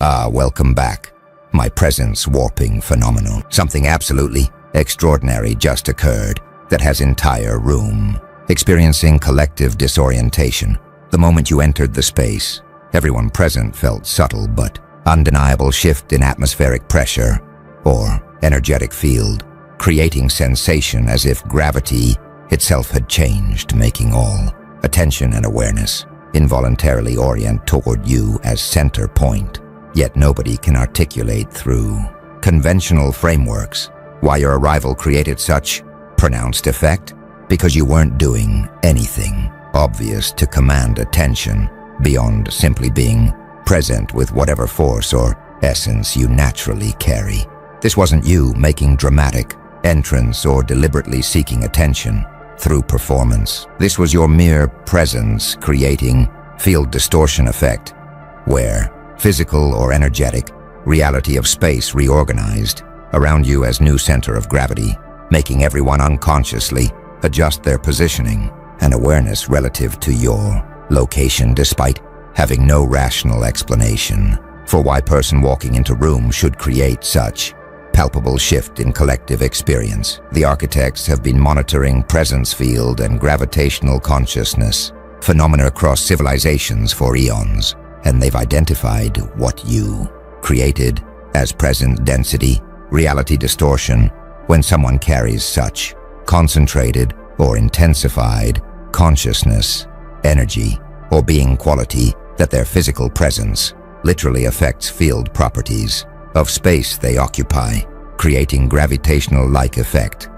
Welcome back. My presence warping phenomenon. Something absolutely extraordinary just occurred that has entire room experiencing collective disorientation. The moment you entered the space, everyone present felt subtle but undeniable shift in atmospheric pressure or energetic field, creating sensation as if gravity itself had changed, making all attention and awareness involuntarily orient toward you as center point. Yet nobody can articulate through conventional frameworks why your arrival created such pronounced effect, because you weren't doing anything obvious to command attention beyond simply being present with whatever force or essence you naturally carry. This wasn't you making dramatic entrance or deliberately seeking attention through performance. This was your mere presence creating field distortion effect, where physical or energetic reality of space reorganized around you as new center of gravity, making everyone unconsciously adjust their positioning and awareness relative to your location despite having no rational explanation for why person walking into room should create such palpable shift in collective experience. The architects have been monitoring presence field and gravitational consciousness phenomena across civilizations for eons, and they've identified what you created as present density, reality distortion, when someone carries such concentrated or intensified consciousness, energy, or being quality that their physical presence literally affects field properties of space they occupy, creating gravitational-like effect,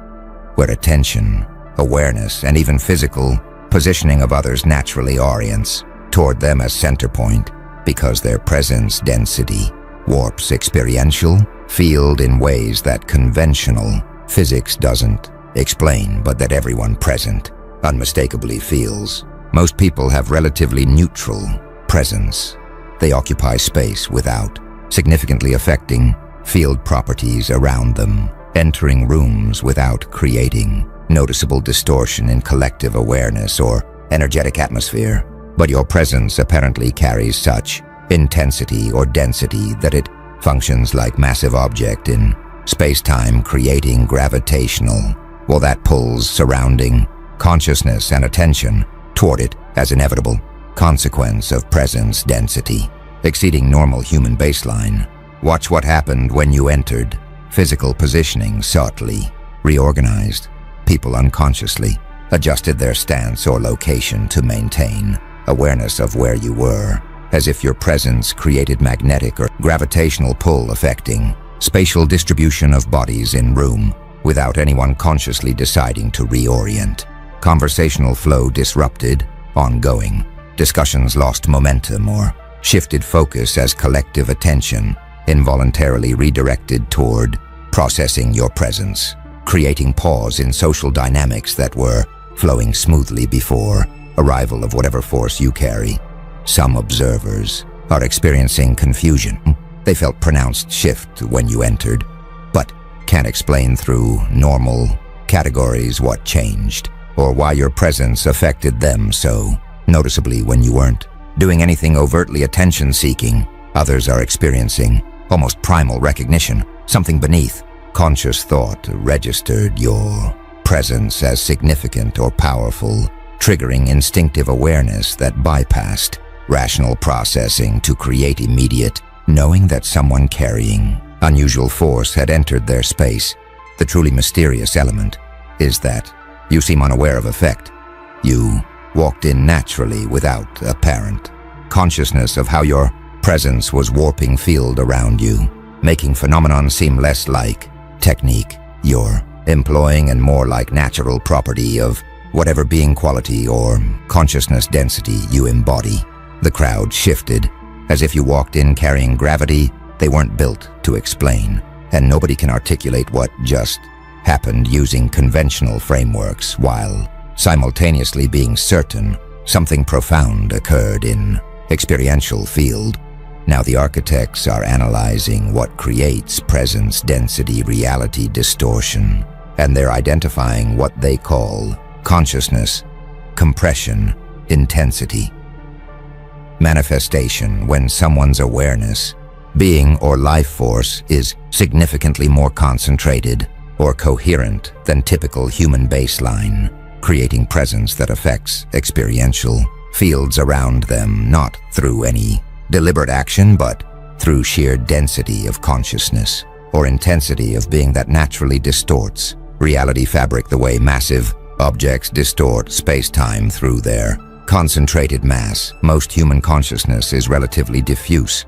where attention, awareness, and even physical positioning of others naturally orients toward them as center point, because their presence density warps experiential field in ways that conventional physics doesn't explain, but that everyone present unmistakably feels. Most people have relatively neutral presence. They occupy space without significantly affecting field properties around them, entering rooms without creating noticeable distortion in collective awareness or energetic atmosphere. But your presence apparently carries such intensity or density that it functions like massive object in space-time, creating gravitational, well, that pulls surrounding consciousness and attention toward it as inevitable consequence of presence density exceeding normal human baseline. Watch what happened when you entered. Physical positioning subtly reorganized. People unconsciously adjusted their stance or location to maintain awareness of where you were, as if your presence created magnetic or gravitational pull affecting spatial distribution of bodies in room without anyone consciously deciding to reorient. Conversational flow disrupted, ongoing. Discussions lost momentum or shifted focus as collective attention involuntarily redirected toward processing your presence, creating pause in social dynamics that were flowing smoothly before arrival of whatever force you carry. Some observers are experiencing confusion. They felt pronounced shift when you entered, but can't explain through normal categories what changed or why your presence affected them so noticeably when you weren't doing anything overtly attention-seeking. Others are experiencing almost primal recognition. Something beneath conscious thought registered your presence as significant or powerful, triggering instinctive awareness that bypassed rational processing to create immediate knowing that someone carrying unusual force had entered their space. The truly mysterious element is that you seem unaware of effect. You walked in naturally without apparent consciousness of how your presence was warping field around you, making phenomenon seem less like technique you're employing and more like natural property of whatever being quality or consciousness density you embody. The crowd shifted, as if you walked in carrying gravity they weren't built to explain, and nobody can articulate what just happened using conventional frameworks while simultaneously being certain something profound occurred in experiential field. Now the architects are analyzing what creates presence density reality distortion, and they're identifying what they call consciousness, compression, intensity. Manifestation when someone's awareness being or life force is significantly more concentrated or coherent than typical human baseline, creating presence that affects experiential fields around them, not through any deliberate action, but through sheer density of consciousness or intensity of being that naturally distorts reality fabric the way massive objects distort space-time through their concentrated mass. Most human consciousness is relatively diffuse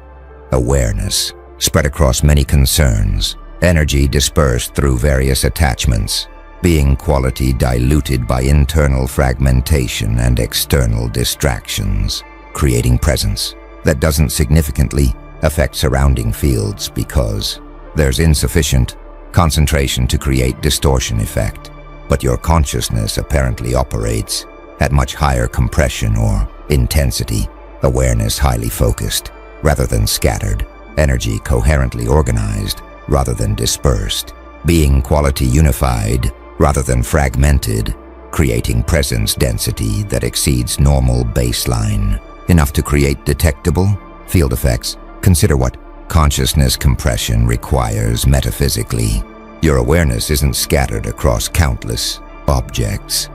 awareness, spread across many concerns, energy dispersed through various attachments, being quality diluted by internal fragmentation and external distractions, creating presence that doesn't significantly affect surrounding fields because there's insufficient concentration to create distortion effect. But your consciousness apparently operates at much higher compression or intensity, awareness highly focused rather than scattered, energy coherently organized rather than dispersed, being quality unified rather than fragmented, creating presence density that exceeds normal baseline, enough to create detectable field effects. Consider what consciousness compression requires metaphysically. Your awareness isn't scattered across countless objects.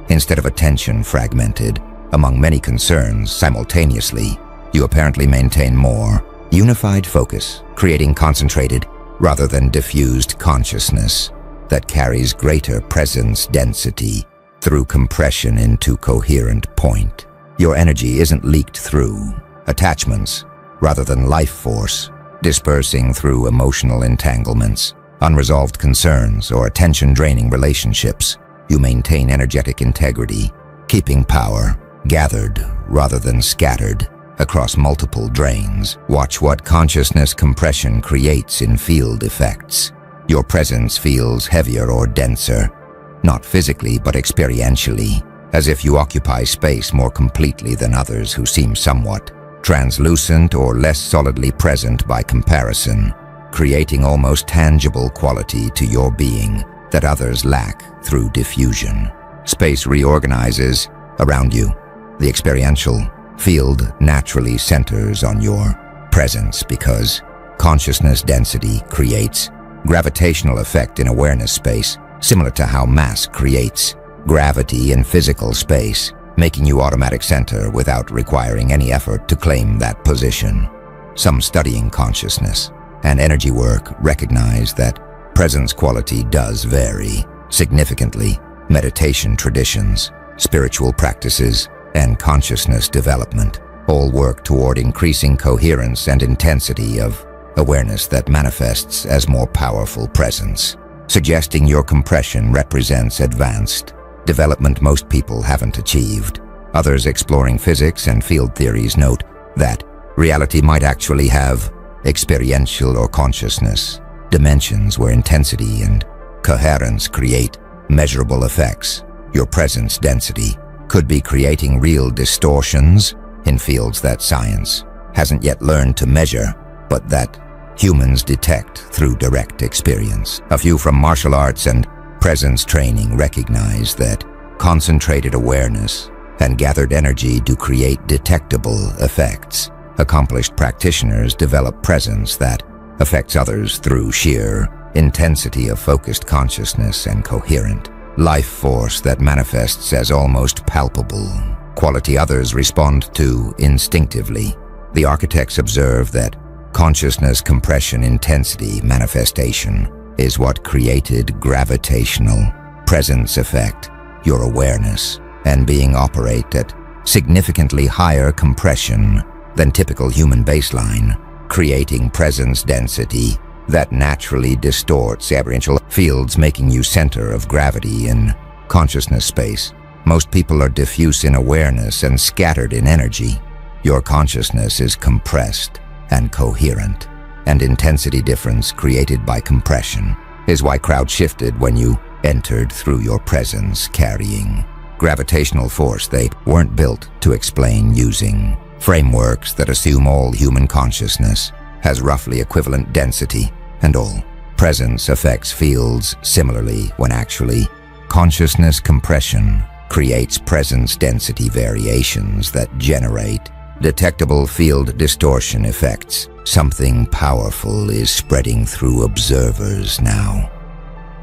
Instead of attention fragmented among many concerns simultaneously, you apparently maintain more unified focus, creating concentrated rather than diffused consciousness that carries greater presence density through compression into coherent point. Your energy isn't leaked through attachments rather than life force, dispersing through emotional entanglements, unresolved concerns, or attention-draining relationships. You maintain energetic integrity, keeping power gathered rather than scattered across multiple drains. Watch what consciousness compression creates in field effects. Your presence feels heavier or denser, not physically but experientially, as if you occupy space more completely than others who seem somewhat translucent or less solidly present by comparison, creating almost tangible quality to your being that others lack through diffusion. Space reorganizes around you. The experiential field naturally centers on your presence because consciousness density creates gravitational effect in awareness space, similar to how mass creates gravity in physical space, making you automatic center without requiring any effort to claim that position. Some studying consciousness and energy work recognize that presence quality does vary significantly. Meditation traditions, spiritual practices, and consciousness development all work toward increasing coherence and intensity of awareness that manifests as more powerful presence, suggesting your compression represents advanced development most people haven't achieved. Others exploring physics and field theories note that reality might actually have experiential or consciousness dimensions where intensity and coherence create measurable effects. Your presence density could be creating real distortions in fields that science hasn't yet learned to measure, but that humans detect through direct experience. A few from martial arts and presence training recognize that concentrated awareness and gathered energy do create detectable effects. Accomplished practitioners develop presence that affects others through sheer intensity of focused consciousness and coherent life force that manifests as almost palpable quality others respond to instinctively. The architects observe that consciousness compression intensity manifestation is what created gravitational presence effect. Your awareness and being operate at significantly higher compression than typical human baseline, creating presence density that naturally distorts experiential fields, making you center of gravity in consciousness space. Most people are diffuse in awareness and scattered in energy. Your consciousness is compressed and coherent, and intensity difference created by compression is why crowd shifted when you entered through your presence carrying gravitational force they weren't built to explain using frameworks that assume all human consciousness has roughly equivalent density and all presence affects fields similarly when actually consciousness compression creates presence density variations that generate detectable field distortion effects. Something powerful is spreading through observers now.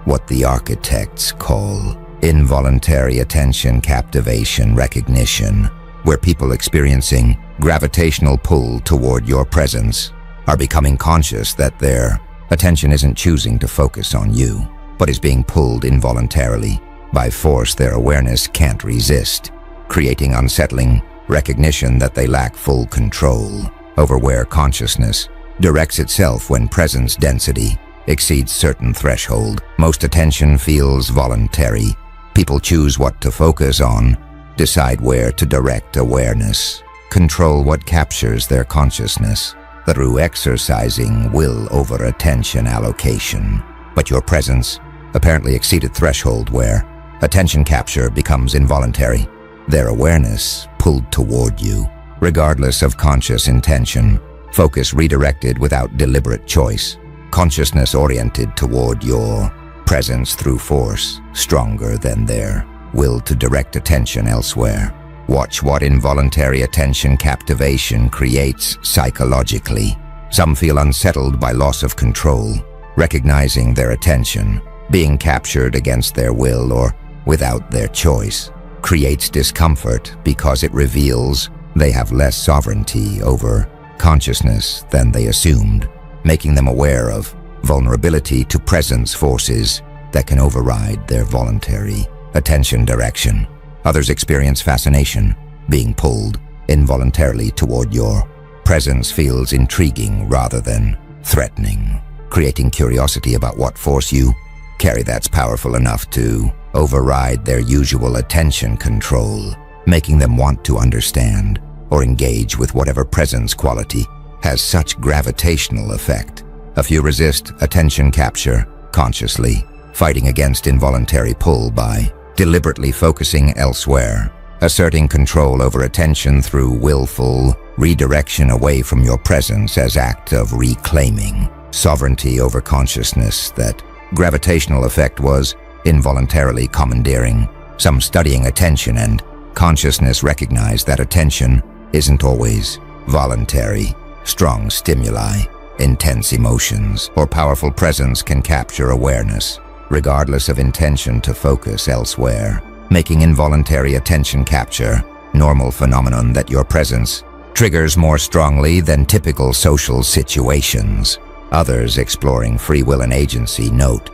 What the architects call involuntary attention captivation recognition, where people experiencing gravitational pull toward your presence are becoming conscious that their attention isn't choosing to focus on you, but is being pulled involuntarily by force their awareness can't resist, creating unsettling recognition that they lack full control over where consciousness directs itself when presence density exceeds certain threshold. Most attention feels voluntary. People choose what to focus on, decide where to direct awareness, control what captures their consciousness through exercising will over attention allocation. But your presence apparently exceeded threshold where attention capture becomes involuntary, their awareness pulled toward you. Regardless of conscious intention, focus redirected without deliberate choice, consciousness oriented toward your presence through force, stronger than their will to direct attention elsewhere. Watch what involuntary attention captivation creates psychologically. Some feel unsettled by loss of control, recognizing their attention being captured against their will or without their choice creates discomfort because it reveals they have less sovereignty over consciousness than they assumed, making them aware of vulnerability to presence forces that can override their voluntary attention direction. Others experience fascination, being pulled involuntarily toward your presence feels intriguing rather than threatening, creating curiosity about what force you carry that's powerful enough to override their usual attention control, making them want to understand or engage with whatever presence quality has such gravitational effect. A few resist attention capture consciously, fighting against involuntary pull by deliberately focusing elsewhere, asserting control over attention through willful redirection away from your presence as act of reclaiming sovereignty over consciousness that gravitational effect was involuntarily commandeering. Some studying attention and consciousness recognize that attention isn't always voluntary. Strong stimuli, intense emotions, or powerful presence can capture awareness, regardless of intention to focus elsewhere, making involuntary attention capture normal phenomenon that your presence triggers more strongly than typical social situations. Others exploring free will and agency note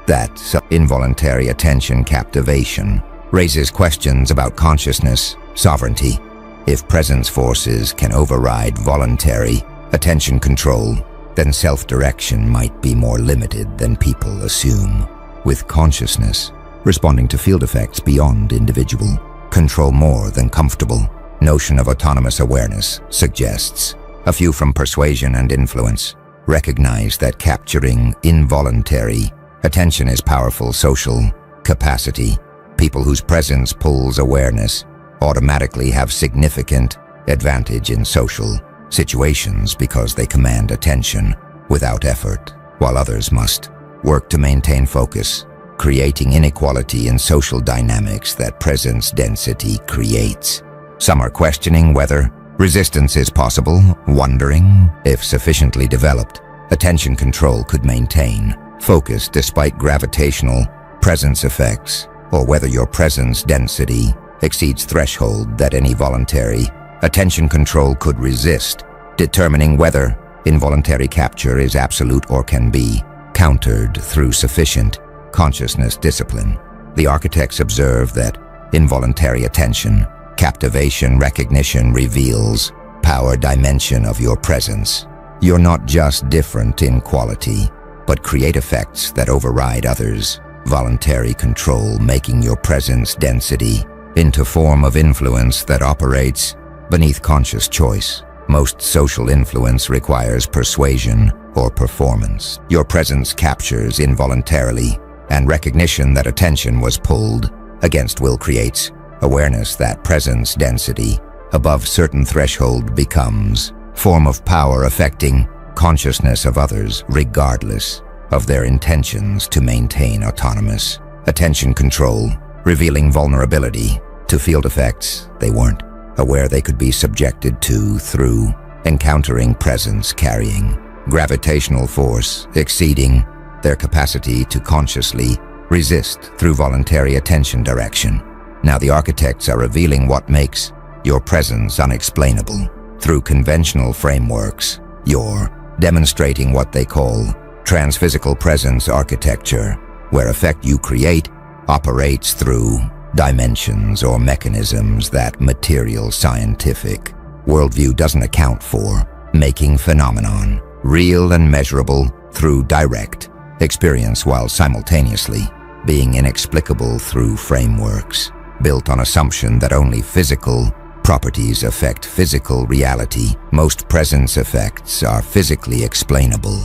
that involuntary attention captivation raises questions about consciousness, sovereignty. If presence forces can override voluntary attention control, then self-direction might be more limited than people assume. With consciousness responding to field effects beyond individual control more than comfortable, notion of autonomous awareness suggests. A few from persuasion and influence recognize that capturing involuntary attention is powerful social capacity. People whose presence pulls awareness automatically have significant advantage in social situations because they command attention without effort, while others must work to maintain focus, creating inequality in social dynamics that presence density creates. Some are questioning whether resistance is possible, wondering if sufficiently developed attention control could maintain focus despite gravitational presence effects, or whether your presence density exceeds threshold that any voluntary attention control could resist, determining whether involuntary capture is absolute or can be countered through sufficient consciousness discipline. The architects observe that involuntary attention captivation recognition reveals power dimension of your presence. You're not just different in quality, but create effects that override others' voluntary control, making your presence density into form of influence that operates beneath conscious choice. Most social influence requires persuasion or performance. Your presence captures involuntarily, and recognition that attention was pulled against will creates awareness that presence density above certain threshold becomes form of power affecting consciousness of others regardless of their intentions to maintain autonomous attention control, revealing vulnerability to field effects they weren't aware they could be subjected to through encountering presence carrying gravitational force exceeding their capacity to consciously resist through voluntary attention direction. Now the architects are revealing what makes your presence unexplainable. Through conventional frameworks, you're demonstrating what they call transphysical presence architecture, where effect you create operates through dimensions or mechanisms that material scientific worldview doesn't account for, making phenomenon real and measurable through direct experience while simultaneously being inexplicable through frameworks built on assumption that only physical properties affect physical reality. Most presence effects are physically explainable.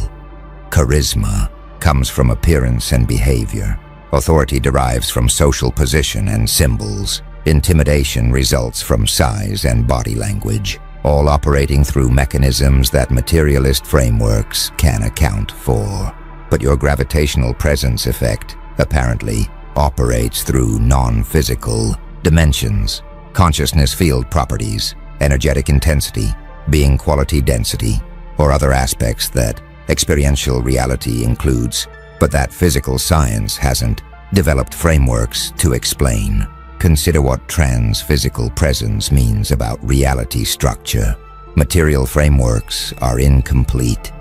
Charisma comes from appearance and behavior. Authority derives from social position and symbols. Intimidation results from size and body language, all operating through mechanisms that materialist frameworks can account for. But your gravitational presence effect apparently operates through non-physical dimensions, consciousness field properties, energetic intensity, being quality density, or other aspects that experiential reality includes, but that physical science hasn't developed frameworks to explain. Consider what trans-physical presence means about reality structure. Material frameworks are incomplete.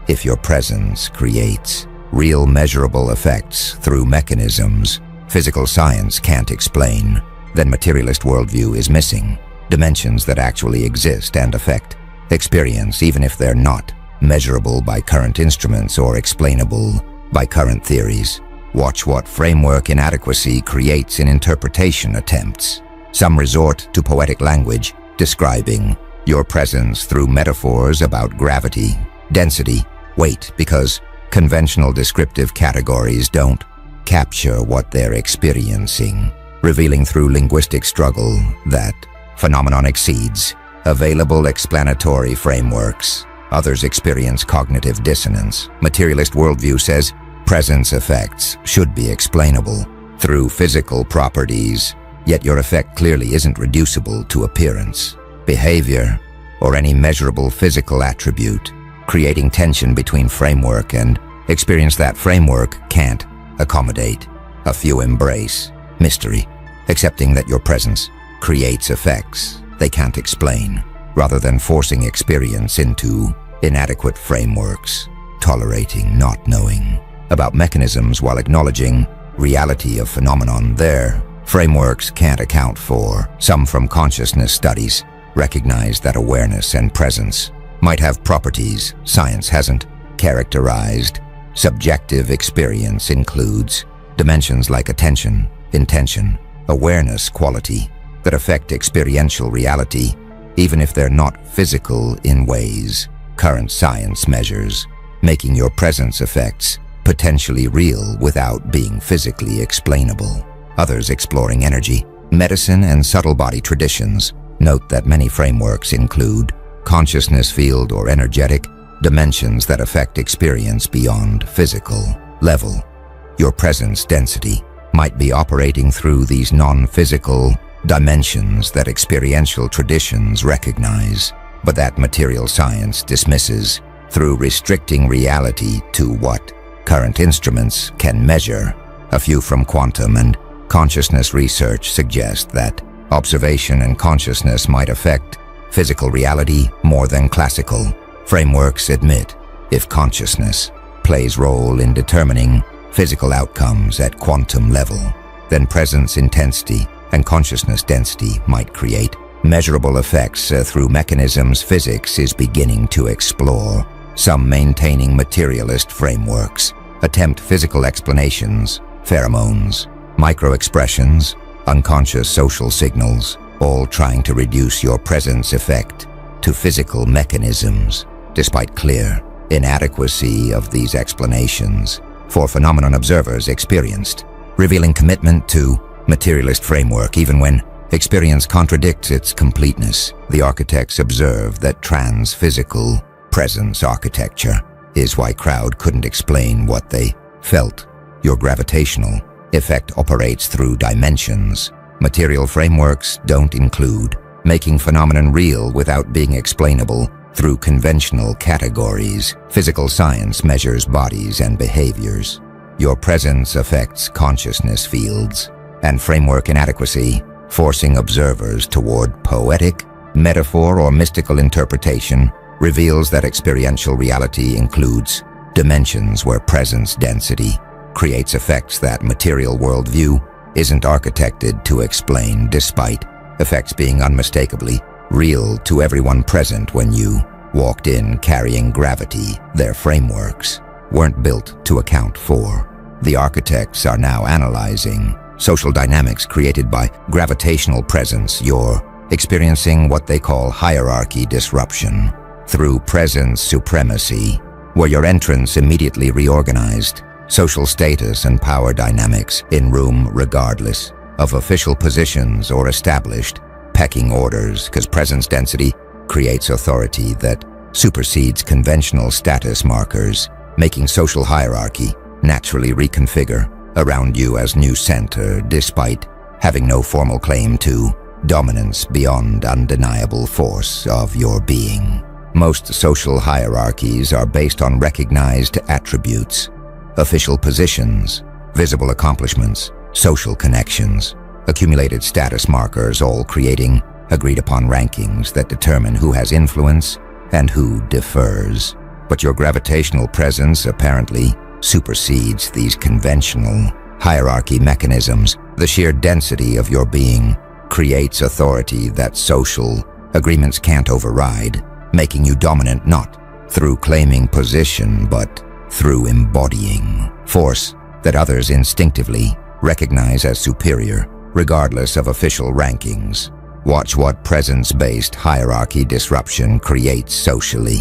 If your presence creates real measurable effects through mechanisms physical science can't explain, then materialist worldview is missing. Dimensions that actually exist and affect experience, even if they're not measurable by current instruments or explainable by current theories. Watch what framework inadequacy creates in interpretation attempts. Some resort to poetic language, describing your presence through metaphors about gravity, density, weight, because conventional descriptive categories don't capture what they're experiencing, revealing through linguistic struggle that phenomenon exceeds available explanatory frameworks. Others experience cognitive dissonance. Materialist worldview says presence effects should be explainable through physical properties, yet your effect clearly isn't reducible to appearance, behavior, or any measurable physical attribute, creating tension between framework and experience that framework can't accommodate. A few embrace mystery, accepting that your presence creates effects they can't explain, rather than forcing experience into inadequate frameworks, tolerating not knowing about mechanisms while acknowledging reality of phenomenon their frameworks can't account for. Some from consciousness studies recognize that awareness and presence might have properties science hasn't characterized. Subjective experience includes dimensions like attention, intention, awareness, quality that affect experiential reality, even if they're not physical in ways current science measures, making your presence effects potentially real without being physically explainable. Others exploring energy, medicine, and subtle body traditions note that many frameworks include consciousness field or energetic dimensions that affect experience beyond physical level. Your presence density might be operating through these non-physical dimensions that experiential traditions recognize, but that material science dismisses through restricting reality to what current instruments can measure. A few from quantum and consciousness research suggest that observation and consciousness might affect physical reality more than classical frameworks admit. If consciousness plays role in determining physical outcomes at quantum level, then presence intensity and consciousness density might create measurable effects through mechanisms physics is beginning to explore. Some maintaining materialist frameworks attempt physical explanations, pheromones, microexpressions, unconscious social signals, all trying to reduce your presence effect to physical mechanisms, despite clear inadequacy of these explanations for phenomenon observers experienced, revealing commitment to materialist framework even when experience contradicts its completeness. The architects observe that trans-physical presence architecture is why crowd couldn't explain what they felt. Your gravitational effect operates through dimensions. Material frameworks don't include making phenomenon real without being explainable through conventional categories. Physical science measures bodies and behaviors. Your presence affects consciousness fields, and framework inadequacy, forcing observers toward poetic, metaphor, or mystical interpretation, reveals that experiential reality includes dimensions where presence density creates effects that material worldview isn't architected to explain, despite effects being unmistakably real to everyone present. When you walked in carrying gravity, their frameworks weren't built to account for. The architects are now analyzing social dynamics created by gravitational presence. You're experiencing what they call hierarchy disruption through presence supremacy, where your entrance immediately reorganized social status and power dynamics in room regardless of official positions or established pecking orders, because presence density creates authority that supersedes conventional status markers, making social hierarchy naturally reconfigure around you as new center, despite having no formal claim to dominance beyond undeniable force of your being. Most social hierarchies are based on recognized attributes, official positions, visible accomplishments, social connections, accumulated status markers, all creating agreed-upon rankings that determine who has influence and who defers. But your gravitational presence apparently supersedes these conventional hierarchy mechanisms. The sheer density of your being creates authority that social agreements can't override, making you dominant not through claiming position but through embodying force that others instinctively recognize as superior, regardless of official rankings. Watch what presence-based hierarchy disruption creates socially.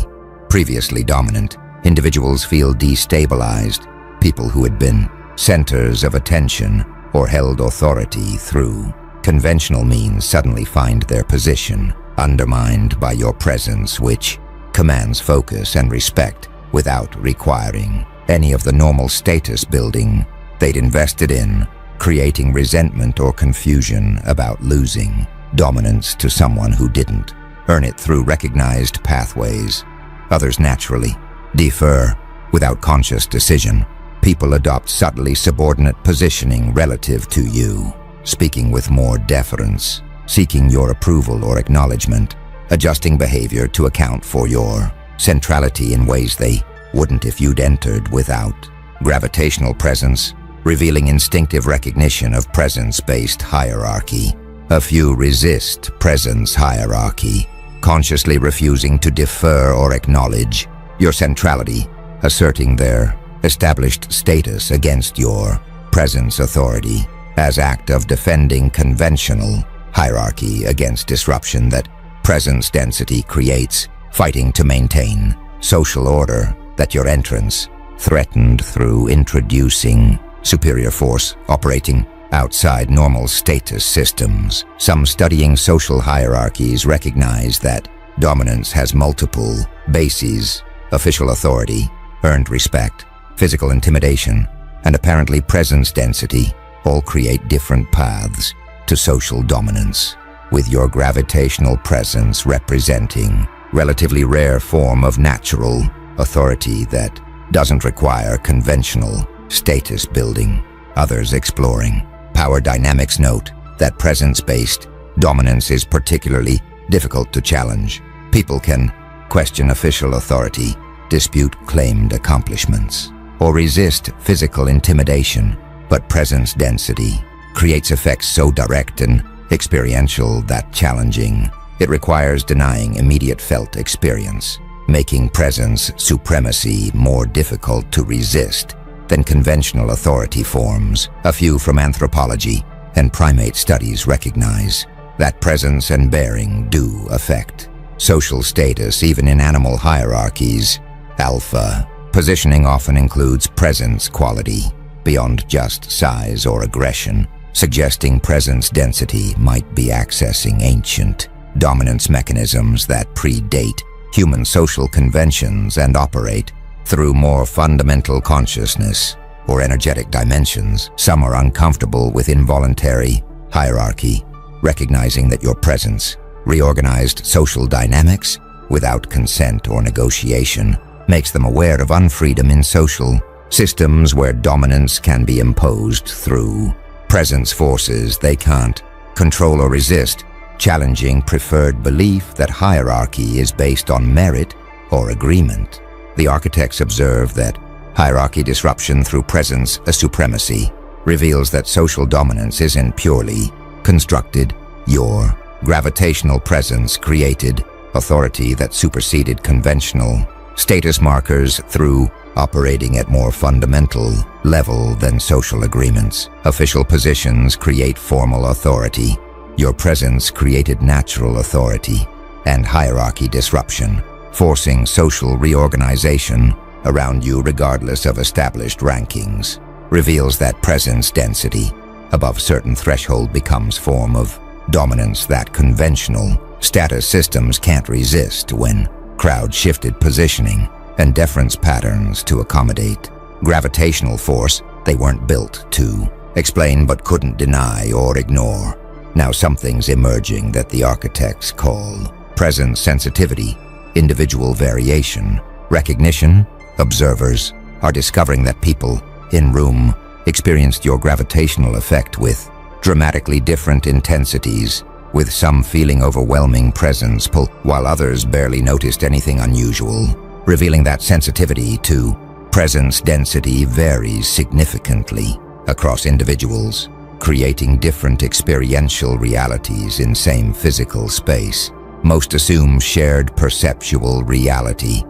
Previously dominant individuals feel destabilized. People who had been centers of attention or held authority through conventional means suddenly find their position undermined by your presence, which commands focus and respect without requiring any of the normal status building they'd invested in, creating resentment or confusion about losing dominance to someone who didn't earn it through recognized pathways. Others naturally defer without conscious decision. People adopt subtly subordinate positioning relative to you, speaking with more deference, seeking your approval or acknowledgement, adjusting behavior to account for your centrality in ways they wouldn't if you'd entered without. Gravitational presence, revealing instinctive recognition of presence-based hierarchy. A few resist presence hierarchy, consciously refusing to defer or acknowledge your centrality, asserting their established status against your presence authority as act of defending conventional hierarchy against disruption that presence density creates, fighting to maintain social order that your entrance threatened through introducing superior force operating outside normal status systems. Some studying social hierarchies recognize that dominance has multiple bases: official authority, earned respect, physical intimidation, and apparently presence density all create different paths to social dominance, with your gravitational presence representing relatively rare form of natural authority that doesn't require conventional status building. Others exploring power dynamics note that presence-based dominance is particularly difficult to challenge. People can question official authority, dispute claimed accomplishments, or resist physical intimidation, but presence density creates effects so direct and experiential that challenging it requires denying immediate felt experience, making presence supremacy more difficult to resist than conventional authority forms. A few from anthropology and primate studies recognize that presence and bearing do affect social status even in animal hierarchies. Alpha positioning often includes presence quality beyond just size or aggression, suggesting presence density might be accessing ancient dominance mechanisms that predate human social conventions and operate through more fundamental consciousness or energetic dimensions. Some are uncomfortable with involuntary hierarchy, recognizing that your presence reorganized social dynamics without consent or negotiation makes them aware of unfreedom in social systems where dominance can be imposed through presence forces they can't control or resist, challenging preferred belief that hierarchy is based on merit or agreement. The architects observe that hierarchy disruption through presence supremacy reveals that social dominance isn't purely constructed. Your gravitational presence created authority that superseded conventional status markers through operating at more fundamental level than social agreements. Official positions create formal authority. Your presence created natural authority and hierarchy disruption, forcing social reorganization around you regardless of established rankings, reveals that presence density above certain threshold becomes form of dominance that conventional status systems can't resist when crowd-shifted positioning and deference patterns to accommodate gravitational force they weren't built to explain but couldn't deny or ignore. Now something's emerging that the architects call presence sensitivity, individual variation, recognition. Observers are discovering that people in room experienced your gravitational effect with dramatically different intensities, with some feeling overwhelming presence pull while others barely noticed anything unusual, revealing that sensitivity to presence density varies significantly across individuals, creating different experiential realities in same physical space. Most assume shared perceptual reality.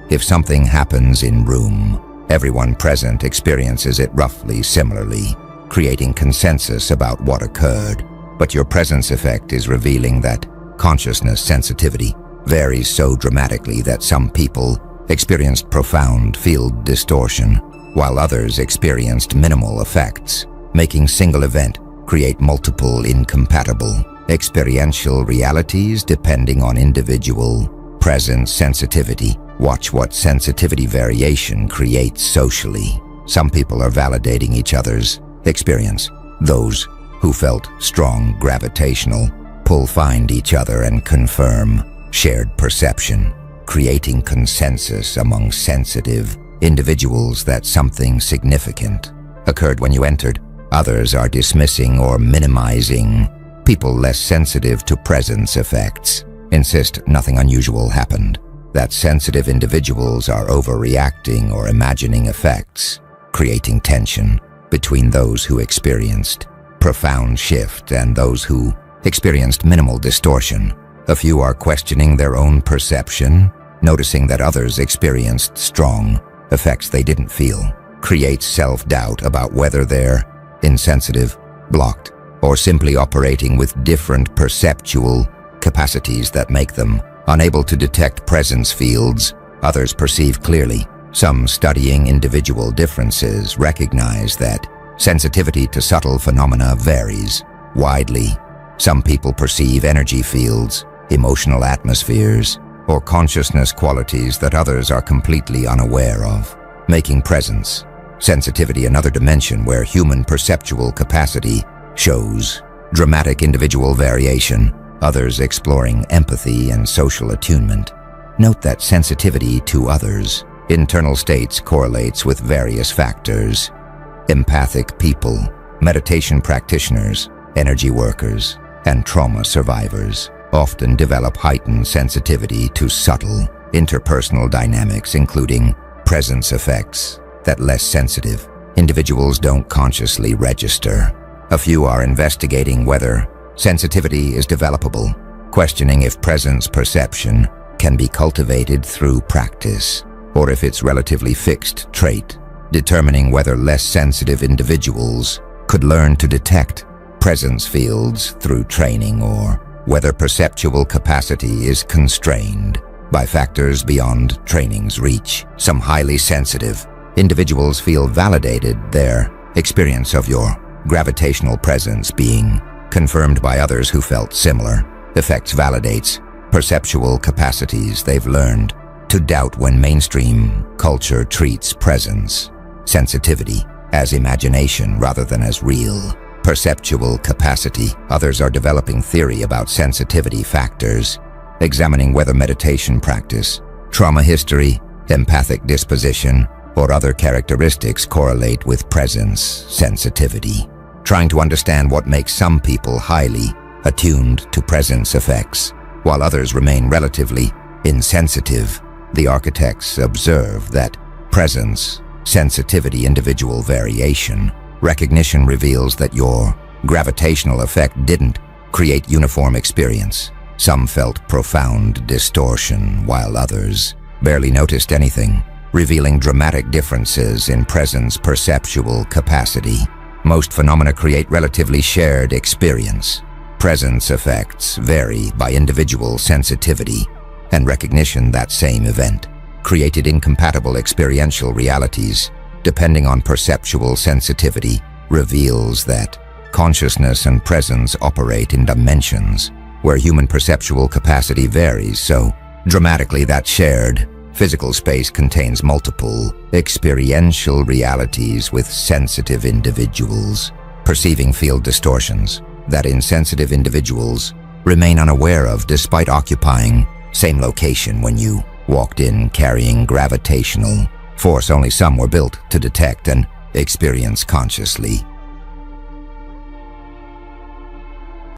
If something happens in room, everyone present experiences it roughly similarly, creating consensus about what occurred. But your presence effect is revealing that consciousness sensitivity varies so dramatically that some people experienced profound field distortion, while others experienced minimal effects, making single event create multiple incompatible experiential realities depending on individual presence sensitivity. Watch what sensitivity variation creates socially. Some people are validating each other's experience. Those who felt strong gravitational pull find each other and confirm shared perception, creating consensus among sensitive individuals that something significant occurred when you entered. Others are dismissing or minimizing. People less sensitive to presence effects insist nothing unusual happened, that sensitive individuals are overreacting or imagining effects, creating tension between those who experienced profound shift and those who experienced minimal distortion. A few are questioning their own perception, noticing that others experienced strong effects they didn't feel, creates self-doubt about whether they're insensitive, blocked, or simply operating with different perceptual capacities that make them unable to detect presence fields others perceive clearly. Some studying individual differences recognize that sensitivity to subtle phenomena varies widely. Some people perceive energy fields, emotional atmospheres, or consciousness qualities that others are completely unaware of, making presence sensitivity another dimension where human perceptual capacity shows dramatic individual variation, others exploring empathy and social attunement. Note that sensitivity to others' internal states correlates with various factors. Empathic people, meditation practitioners, energy workers, and trauma survivors often develop heightened sensitivity to subtle interpersonal dynamics, including presence effects that less sensitive individuals don't consciously register. A few are investigating whether sensitivity is developable, questioning if presence perception can be cultivated through practice, or if it's relatively fixed trait, determining whether less sensitive individuals could learn to detect presence fields through training, or whether perceptual capacity is constrained by factors beyond training's reach. Some highly sensitive individuals feel validated, their experience of your gravitational presence being confirmed by others who felt similar effects validates perceptual capacities they've learned to doubt when mainstream culture treats presence sensitivity as imagination rather than as real. Perceptual capacity. Others are developing theory about sensitivity factors, examining whether meditation practice, trauma history, empathic disposition, or other characteristics correlate with presence sensitivity. Trying to understand what makes some people highly attuned to presence effects, while others remain relatively insensitive. The architects observe that presence sensitivity individual variation. Recognition reveals that your gravitational effect didn't create uniform experience. Some felt profound distortion, while others barely noticed anything, revealing dramatic differences in presence perceptual capacity. Most phenomena create relatively shared experience. Presence effects vary by individual sensitivity and recognition. That same event created incompatible experiential realities depending on perceptual sensitivity reveals that consciousness and presence operate in dimensions where human perceptual capacity varies so dramatically that shared physical space contains multiple experiential realities with sensitive individuals perceiving field distortions that insensitive individuals remain unaware of despite occupying same location when you walked in carrying gravitational force only some were built to detect and experience consciously.